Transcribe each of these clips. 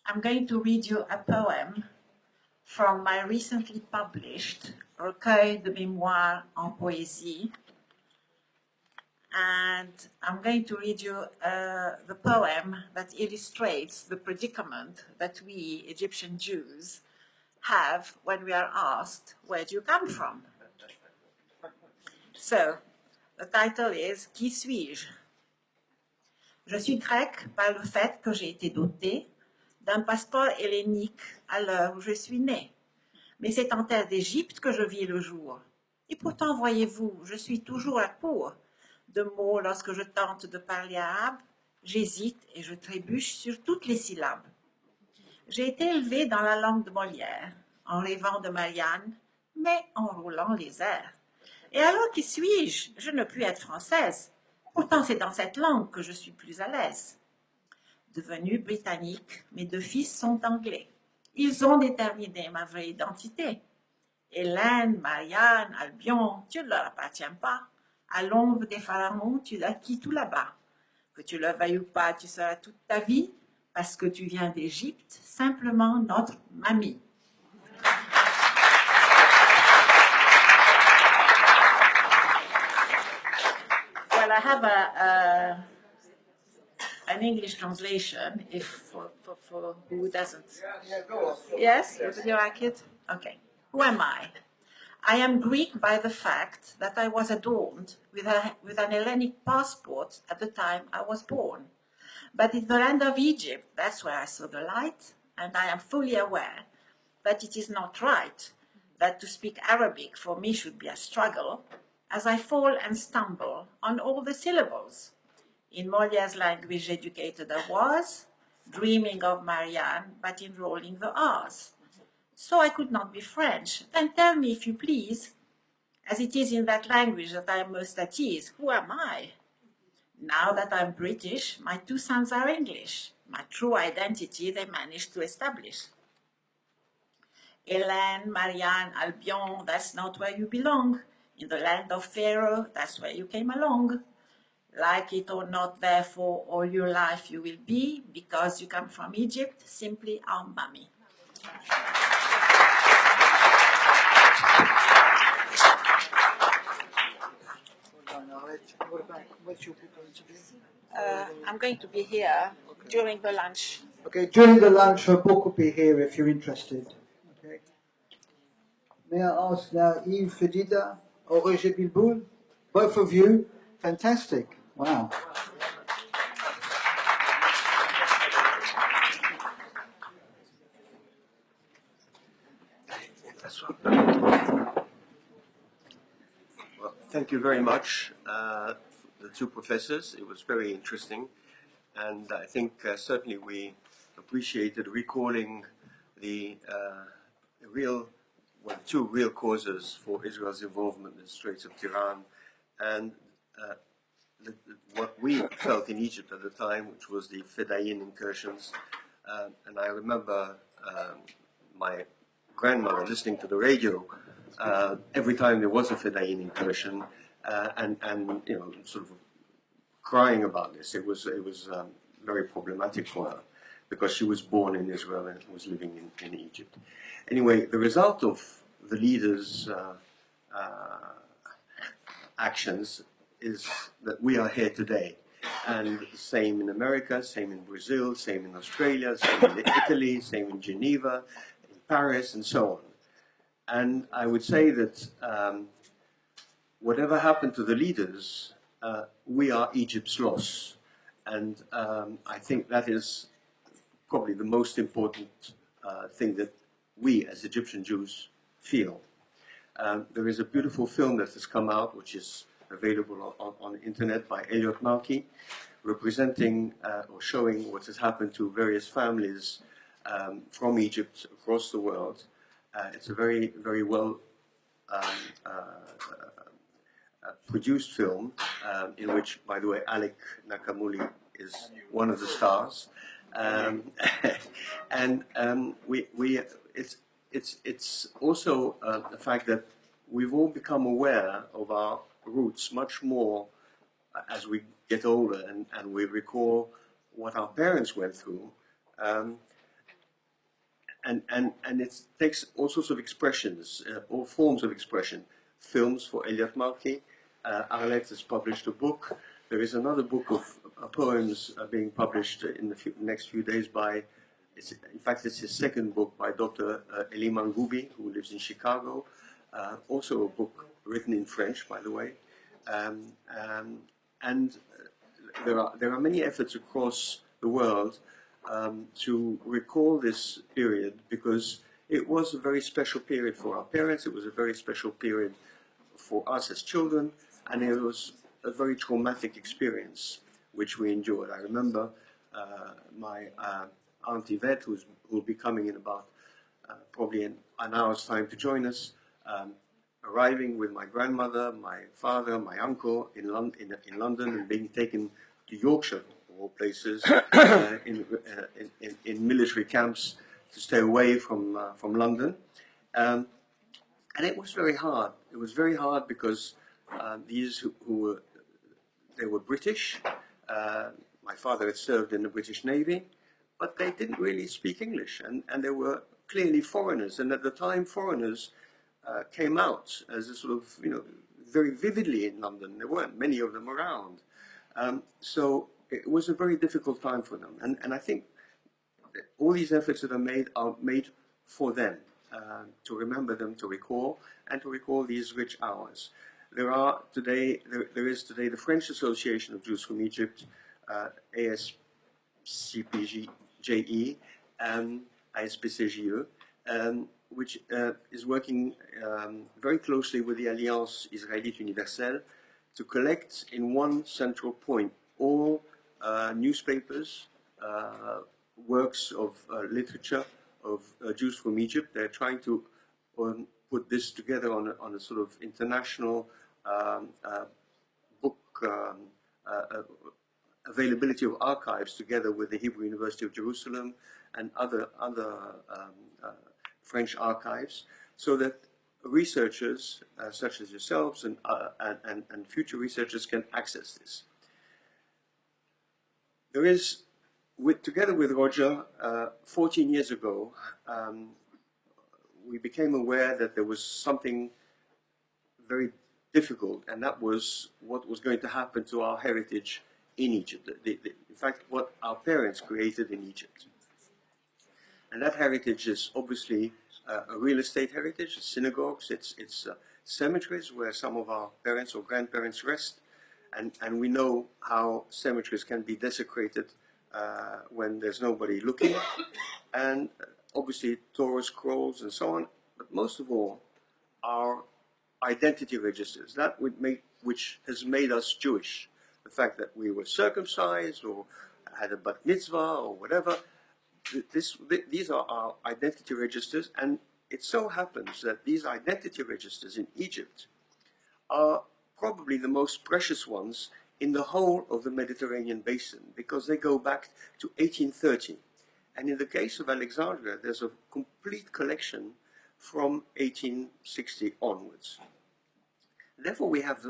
I'm going to read you a poem from my recently published Recueil de mémoires en poésie. And I'm going to read you the poem that illustrates the predicament that we Egyptian Jews have when we are asked, where do you come from? So, the title is Qui suis-je? Je suis grec par le fait que j'ai été doté d'un passeport hellénique à l'heure où je suis né. Mais c'est en terre d'Égypte que je vis le jour. Et pourtant, voyez-vous, je suis toujours à court de mots lorsque je tente de parler arabe. J'hésite et je trébuche sur toutes les syllabes. J'ai été élevée dans la langue de Molière, en rêvant de Marianne, mais en roulant les airs. Et alors, qui suis-je? Je ne puis être française. Pourtant, c'est dans cette langue que je suis plus à l'aise. Devenue britannique, mes deux fils sont anglais. Ils ont déterminé ma vraie identité. Hélène, Marianne, Albion, tu ne leur appartiens pas. À l'ombre des pharaons, tu acquis tout là-bas. Que tu le veuilles ou pas, tu seras toute ta vie, parce que tu viens d'Égypte, simplement notre mamie. Well, I have an English translation, if for who doesn't. Yeah, go on. Yes? Would you like it? Okay. Who am I? I am Greek by the fact that I was adorned with an Hellenic passport at the time I was born. But in the land of Egypt, that's where I saw the light, and I am fully aware that it is not right, that to speak Arabic for me should be a struggle, as I fall and stumble on all the syllables. In Moliere's language educated I was, dreaming of Marianne, but enrolling the R's. So I could not be French. Then tell me, if you please, as it is in that language that I am most at ease, who am I? Now that I'm British, my two sons are English. My true identity they managed to establish. Hélène, Marianne, Albion, that's not where you belong. In the land of Pharaoh, that's where you came along. Like it or not, therefore, all your life you will be, because you come from Egypt, simply our mummy. I'm going to be here during the lunch. Okay, during the lunch, her book will be here if you're interested. Okay. May I ask now, Yves Fedida or Roger Bilboul? Both of you, fantastic. Wow. Well, thank you very much, the two professors. It was very interesting, and I think certainly we appreciated recalling the two real causes for Israel's involvement in the Straits of Tiran, and what we felt in Egypt at the time, which was the Fedayeen incursions. And I remember my grandmother listening to the radio every time there was a Fedayeen incursion, and sort of crying about this. It was very problematic for her because she was born in Israel and was living in Egypt. Anyway, the result of the leaders' actions is that we are here today. And same in America, same in Brazil, same in Australia, same in Italy, same in Geneva, in Paris, and so on. And I would say that whatever happened to the leaders, we are Egypt's loss. And I think that is probably the most important thing that we as Egyptian Jews feel. There is a beautiful film that has come out, which is available on the internet by Elliot Malky, representing or showing what has happened to various families from Egypt across the world. It's a very, very well produced film, in which, by the way, Alec Nakamuli is one of the stars. It's also the fact that we've all become aware of our roots much more as we get older, and we recall what our parents went through. and it takes all sorts of expressions, all forms of expression. Films for Elliot Markey. Arlette has published a book. There is another book of poems being published in the next few days by, in fact, it's his second book by Dr. Elie Mangoubi, who lives in Chicago. Also a book written in French, by the way. And there are many efforts across the world to recall this period, because it was a very special period for our parents, it was a very special period for us as children, and it was a very traumatic experience which we endured. I remember my Aunt Yvette, who will be coming in about probably an hour's time to join us, arriving with my grandmother, my father, my uncle in London, and being taken to Yorkshire, of all places, in military camps to stay away from London. And it was very hard. It was very hard because these they were British. My father had served in the British Navy, but they didn't really speak English, and they were clearly foreigners. And at the time, foreigners came out as a sort of, very vividly in London. There weren't many of them around. So it was a very difficult time for them. And I think all these efforts that are made for them, to remember them, to recall, and to recall these rich hours. There is today the French Association of Jews from Egypt, ASPCJE, ASPCJE, which is working very closely with the Alliance Israélite Universelle to collect in one central point all newspapers, works of literature of Jews from Egypt. They're trying to put this together on a sort of international book availability of archives, together with the Hebrew University of Jerusalem and other French archives, so that researchers such as yourselves and future researchers can access this. There is, together with Roger, 14 years ago, we became aware that there was something very difficult, and that was what was going to happen to our heritage in Egypt. In fact, what our parents created in Egypt. And that heritage is obviously a real estate heritage, it's synagogues, it's cemeteries where some of our parents or grandparents rest, and we know how cemeteries can be desecrated when there's nobody looking, and obviously Torah scrolls and so on, but most of all, our identity registers, which has made us Jewish. The fact that we were circumcised or had a bat mitzvah or whatever, these are our identity registers, and it so happens that these identity registers in Egypt are probably the most precious ones in the whole of the Mediterranean basin, because they go back to 1830. And in the case of Alexandria, there's a complete collection from 1860 onwards. Therefore, we have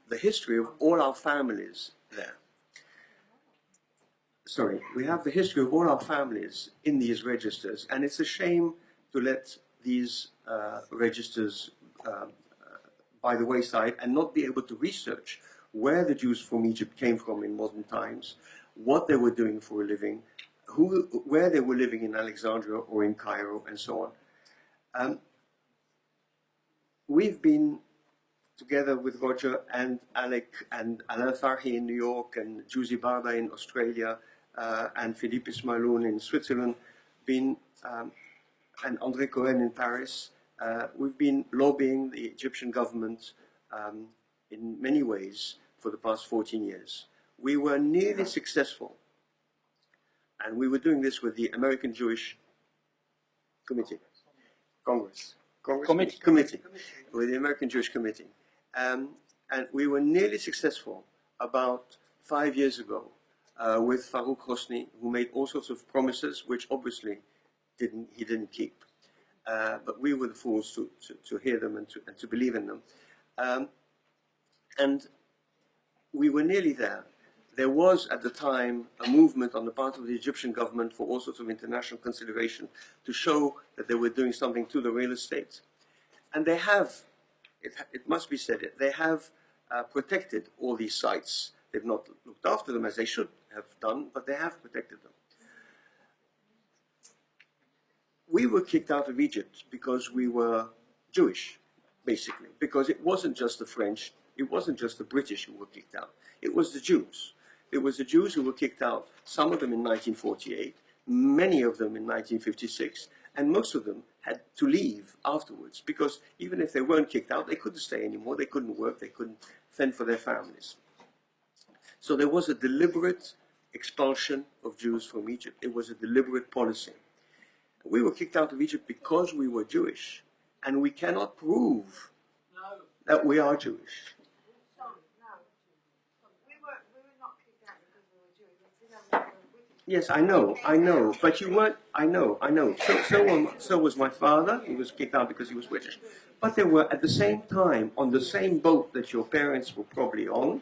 the history of all our families there. Sorry, we have the history of all our families in these registers, and it's a shame to let these registers by the wayside and not be able to research where the Jews from Egypt came from in modern times, what they were doing for a living, where they were living in Alexandria or in Cairo, and so on. We've been together with Roger and Alec and Alain Farhi in New York, and Juzi Barda in Australia, and Philippe Ismailoun in Switzerland, and André Cohen in Paris. We've been lobbying the Egyptian government in many ways for the past 14 years. We were nearly successful, and we were doing this with the American Jewish Committee, Congress, Committee, with the American Jewish Committee. And we were nearly successful about 5 years ago with Farouk Hosni, who made all sorts of promises, which obviously he didn't keep. But we were the fools to hear them and to believe in them. And we were nearly there. there was at the time a movement on the part of the Egyptian government for all sorts of international consideration to show that they were doing something to the real estate. And they have, it must be said, they have protected all these sites. They've not looked after them as they should have done, but they have protected them. We were kicked out of Egypt because we were Jewish, basically, because it wasn't just the French, it wasn't just the British who were kicked out, it was the Jews. It was the Jews who were kicked out, some of them in 1948, many of them in 1956, and most of them had to leave afterwards, because even if they weren't kicked out, they couldn't stay anymore, they couldn't work, they couldn't fend for their families. So there was a deliberate expulsion of Jews from Egypt. It was a deliberate policy. We were kicked out of Egypt because we were Jewish, and we cannot prove that we are Jewish. Yes, I know, but you weren't, I know. So was my father. He was kicked out because he was British. But there were, at the same time, on the same boat that your parents were probably on,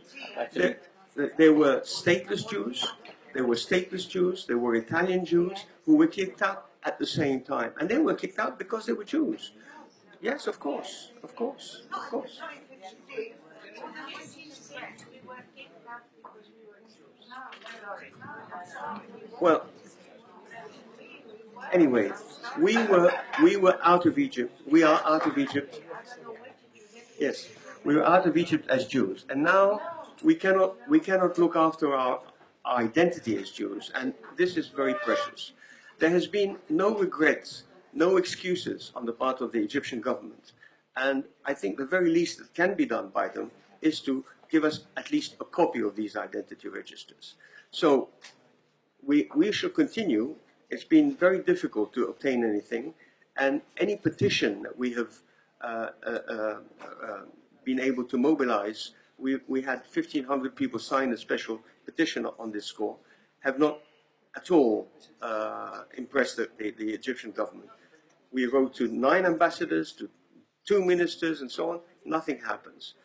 there were stateless Jews, there were Italian Jews who were kicked out at the same time. And they were kicked out because they were Jews. Yes, of course. Well, anyway, we were out of Egypt. We are out of Egypt. Yes, we were out of Egypt as Jews, and now we cannot look after our identity as Jews, and this is very precious. There has been no regrets, no excuses on the part of the Egyptian government, and I think the very least that can be done by them is to give us at least a copy of these identity registers. So we should continue. It's been very difficult to obtain anything, and any petition that we have been able to mobilize, we had 1,500 people sign a special petition on this score, have not at all impressed the Egyptian government. We wrote to 9 ambassadors, to 2 ministers, and so on. Nothing happens.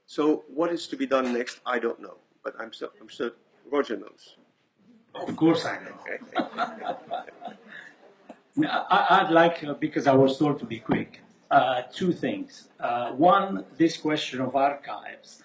So what is to be done next, I don't know, but I'm sure Roger knows. Of course I know. I'd like, because I was told to be quick, 2 things. One, this question of archives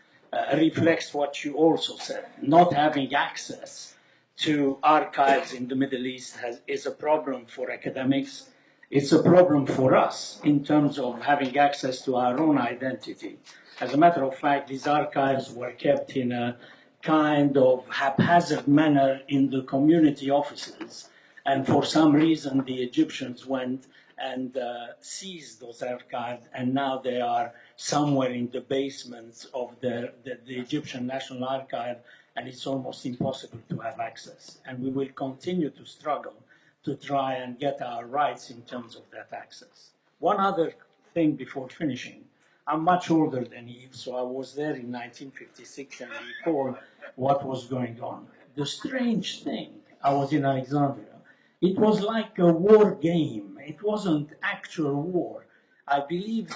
reflects what you also said. Not having access to archives in the Middle East is a problem for academics. It's a problem for us in terms of having access to our own identity. As a matter of fact, these archives were kept in a kind of haphazard manner in the community offices. And for some reason, the Egyptians went and seized those archives, and now they are somewhere in the basements of the Egyptian National Archive, and it's almost impossible to have access. And we will continue to struggle to try and get our rights in terms of that access. One other thing before finishing. I'm much older than Yves, so I was there in 1956 and recall what was going on. The strange thing, I was in Alexandria, it was like a war game. It wasn't actual war. I believe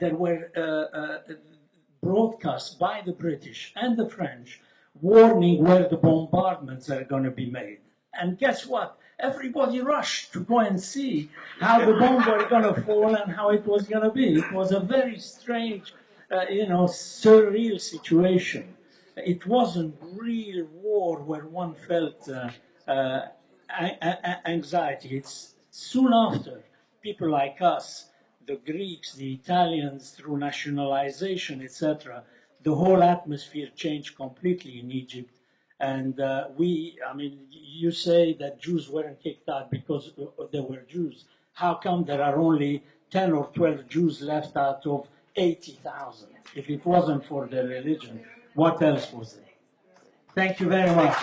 there were broadcasts by the British and the French warning where the bombardments are going to be made. And guess what? Everybody rushed to go and see how the bombs were going to fall and how it was going to be. It was a very strange, surreal situation. It wasn't real war where one felt anxiety. It's soon after, people like us, the Greeks, the Italians, through nationalization, etc., the whole atmosphere changed completely in Egypt. And you say that Jews weren't kicked out because they were Jews. How come there are only 10 or 12 Jews left out of 80,000? If it wasn't for their religion, what else was there? Thank you very much.